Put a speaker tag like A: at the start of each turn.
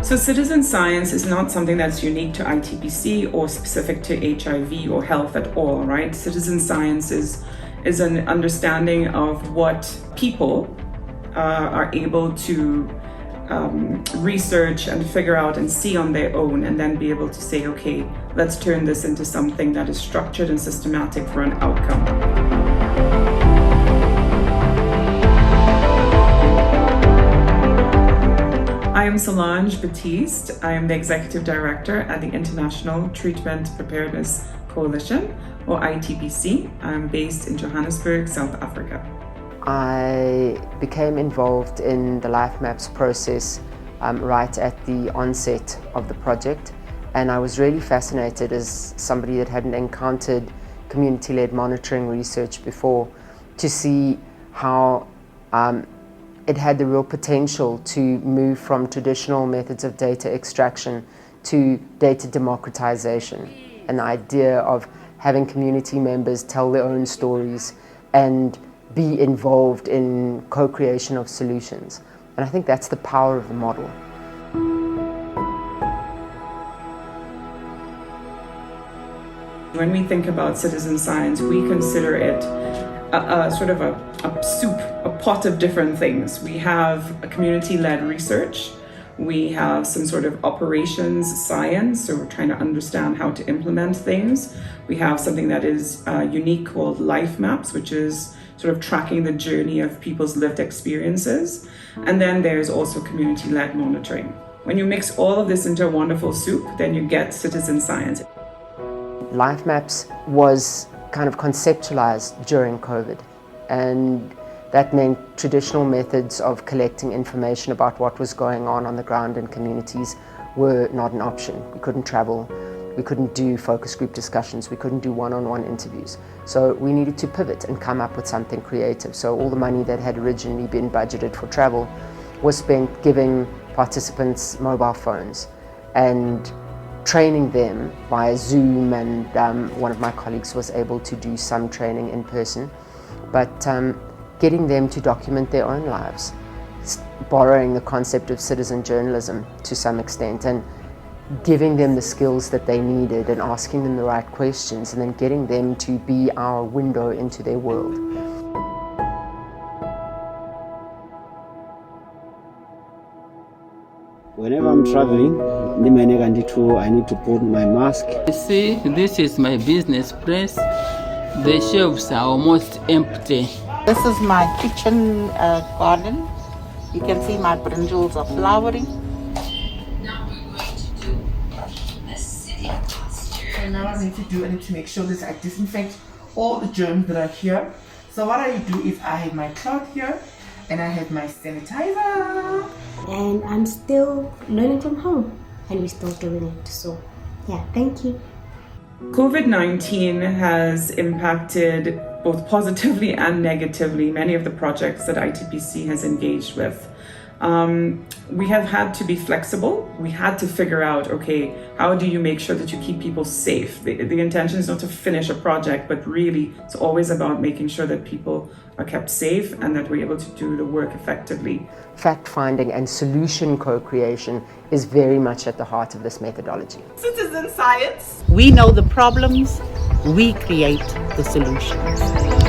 A: So citizen science is not something that's unique to ITPC or specific to HIV or health at all, right? Citizen science is an understanding of what people are able to research and figure out and see on their own, and then be able to say, okay, let's turn this into something that is structured and systematic for an outcome. I am Solange Batiste. I am the Executive Director at the International Treatment Preparedness Coalition, or ITPC. I'm based in Johannesburg, South Africa.
B: I became involved in the Life Maps process right at the onset of the project, and I was really fascinated as somebody that hadn't encountered community-led monitoring research before to see how it had the real potential to move from traditional methods of data extraction to data democratization, an idea of having community members tell their own stories and be involved in co-creation of solutions. And I think that's the power of the model.
A: When we think about citizen science, we consider it a sort of a soup, a pot of different things. We have a community-led research. We have some sort of operations science, so we're trying to understand how to implement things. We have something that is unique called Life Maps, which is sort of tracking the journey of people's lived experiences. And then there's also community-led monitoring. When you mix all of this into a wonderful soup, then you get citizen science.
B: Life Maps was kind of conceptualized during COVID, and that meant traditional methods of collecting information about what was going on the ground in communities were not an option. We couldn't travel, we couldn't do focus group discussions, we couldn't do one-on-one interviews. So we needed to pivot and come up with something creative. So all the money that had originally been budgeted for travel was spent giving participants mobile phones and training them via Zoom, and one of my colleagues was able to do some training in person, but getting them to document their own lives, borrowing the concept of citizen journalism to some extent, and giving them the skills that they needed and asking them the right questions, and then getting them to be our window into their world.
C: Whenever I'm traveling, I need to put my mask.
D: You see, this is my business place. The shelves are almost empty.
E: This is my kitchen garden. You can see my brinjals are flowering.
F: Now we're going to do a sitting posture.
G: So now I need to make sure that I disinfect all the germs that are here. So what I do is I have my cloth here, and I have my sanitizer.
H: And I'm still learning from home, and we're still doing it. So yeah, thank you.
A: COVID-19 has impacted both positively and negatively many of the projects that ITPC has engaged with. We have had to be flexible. We had to figure out, okay, how do you make sure that you keep people safe? The intention is not to finish a project, but really it's always about making sure that people are kept safe and that we're able to do the work effectively.
B: Fact-finding and solution co-creation is very much at the heart of this methodology.
G: Citizen science.
E: We know the problems, we create the solutions.